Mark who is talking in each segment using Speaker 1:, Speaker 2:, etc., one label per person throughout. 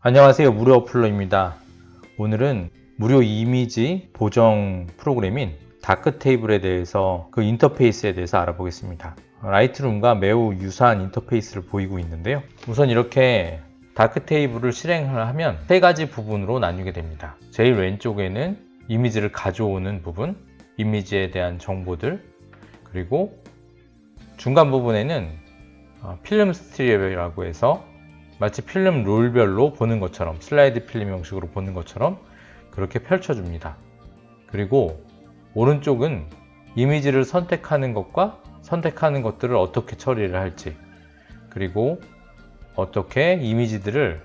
Speaker 1: 안녕하세요. 무료 어플러입니다. 오늘은 무료 이미지 보정 프로그램인 다크테이블에 대해서 그 인터페이스에 대해서 알아보겠습니다. 라이트룸과 매우 유사한 인터페이스를 보이고 있는데요. 우선 이렇게 다크테이블을 실행을 하면 세 가지 부분으로 나뉘게 됩니다. 제일 왼쪽에는 이미지를 가져오는 부분, 이미지에 대한 정보들, 그리고 중간 부분에는 필름 스트립이라고 해서 마치 필름 롤별로 보는 것처럼 슬라이드 필름 형식으로 보는 것처럼 그렇게 펼쳐줍니다. 그리고 오른쪽은 이미지를 선택하는 것과 선택하는 것들을 어떻게 처리를 할지, 그리고 어떻게 이미지들을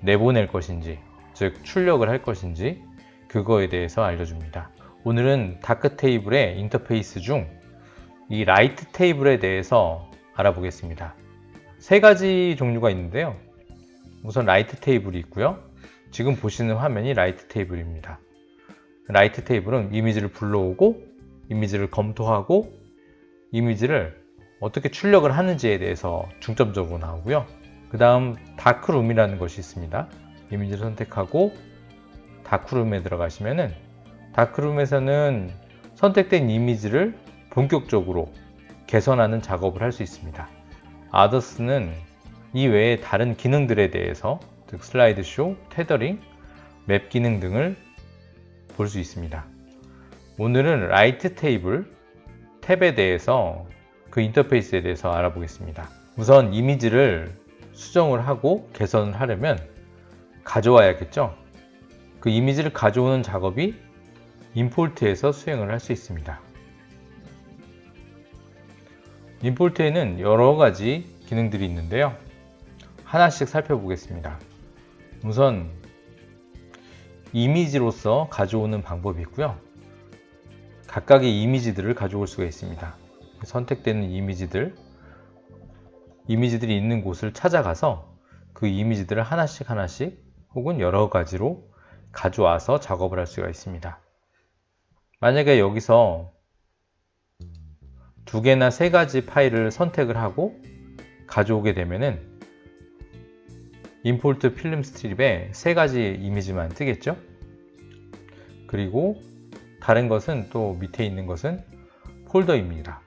Speaker 1: 내보낼 것인지, 즉 출력을 할 것인지 그거에 대해서 알려줍니다. 오늘은 다크 테이블의 인터페이스 중 이 라이트 테이블에 대해서 알아보겠습니다. 세 가지 종류가 있는데요. 우선 라이트 테이블이 있고요. 지금 보시는 화면이 라이트 테이블입니다. 라이트 테이블은 이미지를 불러오고 이미지를 검토하고 이미지를 어떻게 출력을 하는지에 대해서 중점적으로 나오고요. 그 다음 다크룸이라는 것이 있습니다. 이미지를 선택하고 다크룸에 들어가시면은 다크룸에서는 선택된 이미지를 본격적으로 개선하는 작업을 할 수 있습니다. 아더스는 이 외에 다른 기능들에 대해서, 즉 슬라이드쇼, 테더링, 맵 기능 등을 볼 수 있습니다. 오늘은 라이트 테이블 탭에 대해서 그 인터페이스에 대해서 알아보겠습니다. 우선 이미지를 수정을 하고 개선을 하려면 가져와야겠죠. 그 이미지를 가져오는 작업이 임포트에서 수행을 할 수 있습니다. 임포트에는 여러 가지 기능들이 있는데요. 하나씩 살펴보겠습니다. 우선 이미지로서 가져오는 방법이 있고요. 각각의 이미지들을 가져올 수가 있습니다. 선택되는 이미지들이 있는 곳을 찾아가서 그 이미지들을 하나씩 혹은 여러 가지로 가져와서 작업을 할 수가 있습니다. 만약에 여기서 두 개나 세 가지 파일을 선택을 하고 가져오게 되면은 임포트 필름 스트립에 세 가지 이미지만 뜨겠죠. 그리고 다른 것은 또 밑에 있는 것은 폴더입니다.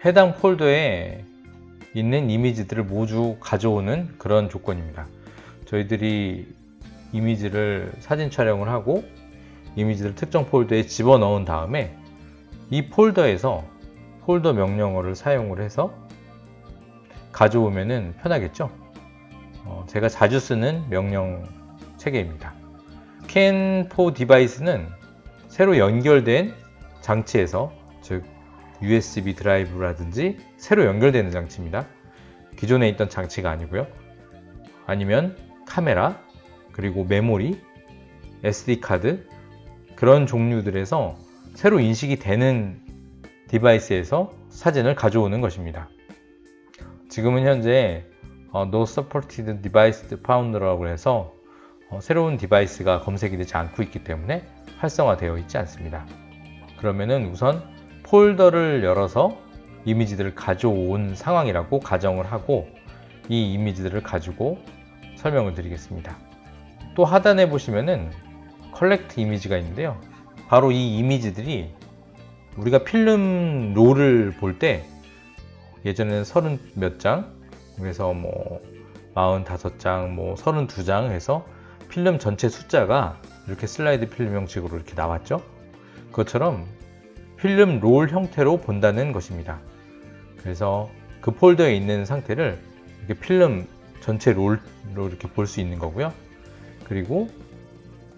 Speaker 1: 해당 폴더에 있는 이미지들을 모두 가져오는 그런 조건입니다. 저희들이 이미지를 사진 촬영을 하고 이미지를 특정 폴더에 집어넣은 다음에 이 폴더에서 폴더 명령어를 사용을 해서 가져오면은 편하겠죠. 제가 자주 쓰는 명령 체계입니다. Scan for Device는 새로 연결된 장치에서, 즉 USB 드라이브라든지 새로 연결되는 장치입니다. 기존에 있던 장치가 아니고요. 아니면 카메라, 그리고 메모리, SD카드 그런 종류들에서 새로 인식이 되는 디바이스에서 사진을 가져오는 것입니다. 지금은 현재 No Supported Device Found라고 해서 새로운 디바이스가 검색이 되지 않고 있기 때문에 활성화되어 있지 않습니다. 그러면은 우선 폴더를 열어서 이미지들을 가져온 상황이라고 가정을 하고 이 이미지들을 가지고 설명을 드리겠습니다. 또 하단에 보시면은 컬렉트 이미지가 있는데요. 바로 이 이미지들이 우리가 필름 롤을 볼 때 예전에는 30몇 장, 그래서 45장, 32장 해서 필름 전체 숫자가 이렇게 슬라이드 필름 형식으로 이렇게 나왔죠. 그것처럼 필름 롤 형태로 본다는 것입니다. 그래서 그 폴더에 있는 상태를 이렇게 필름 전체 롤로 이렇게 볼 수 있는 거고요. 그리고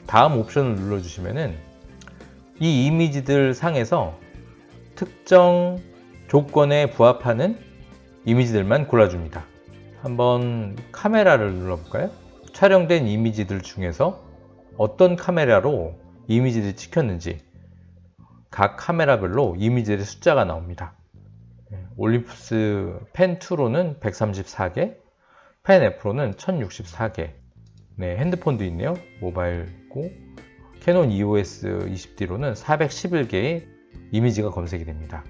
Speaker 1: 다음 옵션을 눌러주시면은 이 이미지들 상에서 특정 조건에 부합하는 이미지들만 골라줍니다. 한번 카메라를 눌러볼까요? 촬영된 이미지들 중에서 어떤 카메라로 이미지를 찍혔는지 각 카메라별로 이미지의 숫자가 나옵니다. 올림푸스 펜2로는 134개, 펜 F로는 1064개. 네, 핸드폰도 있네요. 모바일고 캐논 EOS 20D로는 411개의 이미지가 검색이 됩니다.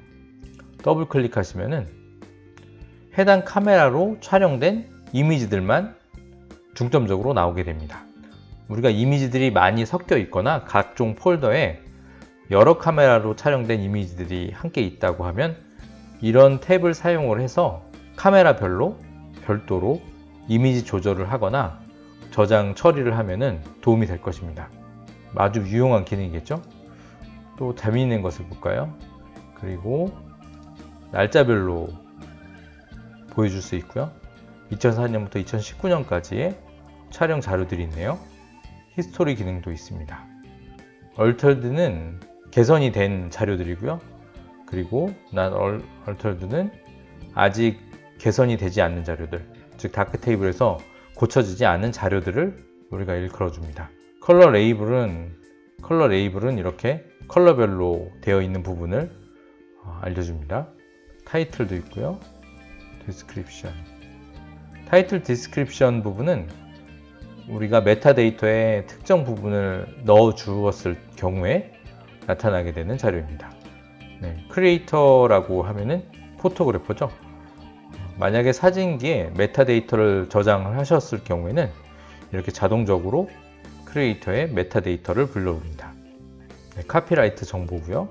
Speaker 1: 더블 클릭하시면은 해당 카메라로 촬영된 이미지들만 중점적으로 나오게 됩니다. 우리가 이미지들이 많이 섞여 있거나 각종 폴더에 여러 카메라로 촬영된 이미지들이 함께 있다고 하면 이런 탭을 사용을 해서 카메라별로 별도로 이미지 조절을 하거나 저장 처리를 하면 도움이 될 것입니다. 아주 유용한 기능이겠죠? 또 재미있는 것을 볼까요? 그리고 날짜별로 보여줄 수 있고요. 2004년부터 2019년까지의 촬영 자료들이 있네요. 히스토리 기능도 있습니다. 얼터드는 개선이 된 자료들이고요. 그리고 not altered는 아직 개선이 되지 않는 자료들, 즉 다크 테이블에서 고쳐지지 않은 자료들을 우리가 일컬어줍니다. 컬러 레이블은 이렇게 컬러별로 되어 있는 부분을 알려줍니다. 타이틀도 있고요. 디스크립션. 타이틀 디스크립션 부분은 우리가 메타데이터에 특정 부분을 넣어 주었을 경우에 나타나게 되는 자료입니다. 크리에이터라고 하면은 포토그래퍼죠. 만약에 사진기에 메타데이터를 저장을 하셨을 경우에는 이렇게 자동적으로 크리에이터에 메타데이터를 불러옵니다. 카피라이트 정보고요.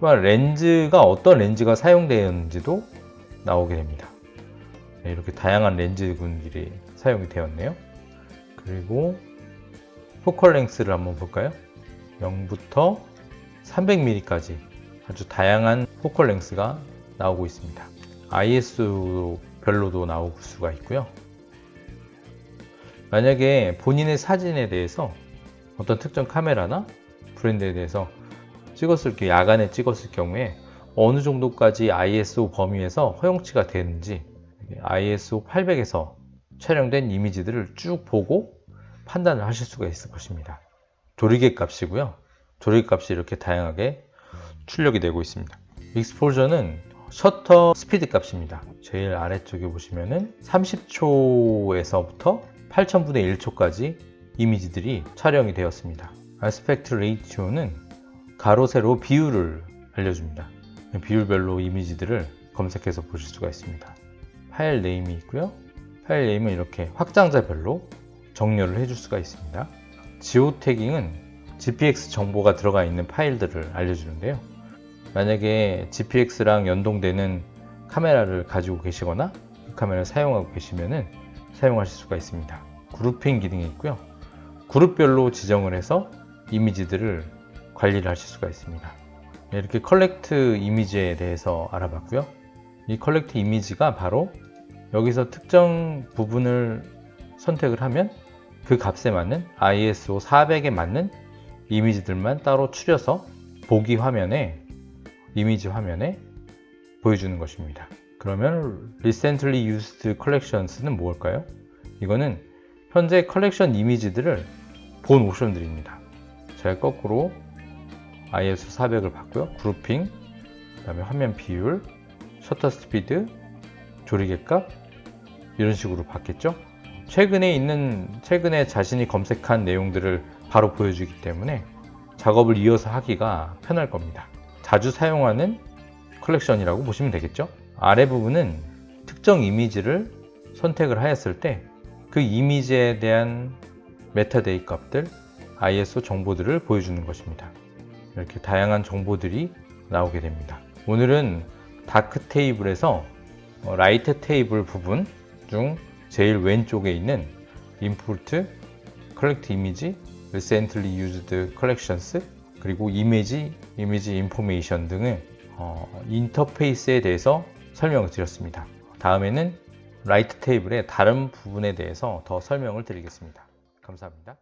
Speaker 1: 또한 렌즈가 어떤 렌즈가 사용되었는지도 나오게 됩니다. 이렇게 다양한 렌즈군들이 사용이 되었네요. 그리고 포컬 랭스를 한번 볼까요? 0부터 300mm까지 아주 다양한 포컬 랭스가 나오고 있습니다. ISO 별로도 나올 수가 있고요. 만약에 본인의 사진에 대해서 어떤 특정 카메라나 브랜드에 대해서 야간에 찍었을 경우에 어느 정도까지 ISO 범위에서 허용치가 되는지 ISO 800에서 촬영된 이미지들을 쭉 보고 판단을 하실 수가 있을 것입니다. 조리개 값이고요. 조리개 값이 이렇게 다양하게 출력이 되고 있습니다. 익스포저는 셔터 스피드 값입니다. 제일 아래쪽에 보시면은 30초에서부터 8000분의 1초까지 이미지들이 촬영이 되었습니다. 아스펙트 레이티오는 가로 세로 비율을 알려줍니다. 비율별로 이미지들을 검색해서 보실 수가 있습니다. 파일 네임이 있고요. 파일 네임은 이렇게 확장자별로 정렬을 해줄 수가 있습니다. 지오 태깅은 GPX 정보가 들어가 있는 파일들을 알려주는데요. 만약에 GPX랑 연동되는 카메라를 가지고 계시거나 그 카메라를 사용하고 계시면은 사용하실 수가 있습니다. 그룹핑 기능이 있고요. 그룹별로 지정을 해서 이미지들을 관리를 하실 수가 있습니다. 이렇게 컬렉트 이미지에 대해서 알아봤고요. 이 컬렉트 이미지가 바로 여기서 특정 부분을 선택을 하면 그 값에 맞는 ISO 400에 맞는 이미지들만 따로 추려서 보기 화면에 이미지 화면에 보여주는 것입니다. 그러면 Recently Used Collections는 무엇일까요? 이거는 현재 컬렉션 이미지들을 본 옵션들입니다. 제가 거꾸로 ISO 400을 봤고요. 그룹핑, 그 다음에 화면 비율, 셔터 스피드, 조리개 값 이런 식으로 봤겠죠. 최근에 자신이 검색한 내용들을 바로 보여주기 때문에 작업을 이어서 하기가 편할 겁니다. 자주 사용하는 컬렉션이라고 보시면 되겠죠. 아래 부분은 특정 이미지를 선택을 하였을 때 그 이미지에 대한 메타데이터 값들, ISO 정보들을 보여주는 것입니다. 이렇게 다양한 정보들이 나오게 됩니다. 오늘은 다크 테이블에서 라이트 테이블 부분 중 제일 왼쪽에 있는 Import, Collect Image, Recently Used Collections, 그리고 Image Information 등의 인터페이스에 대해서 설명을 드렸습니다. 다음에는 라이트 테이블의 다른 부분에 대해서 더 설명을 드리겠습니다. 감사합니다.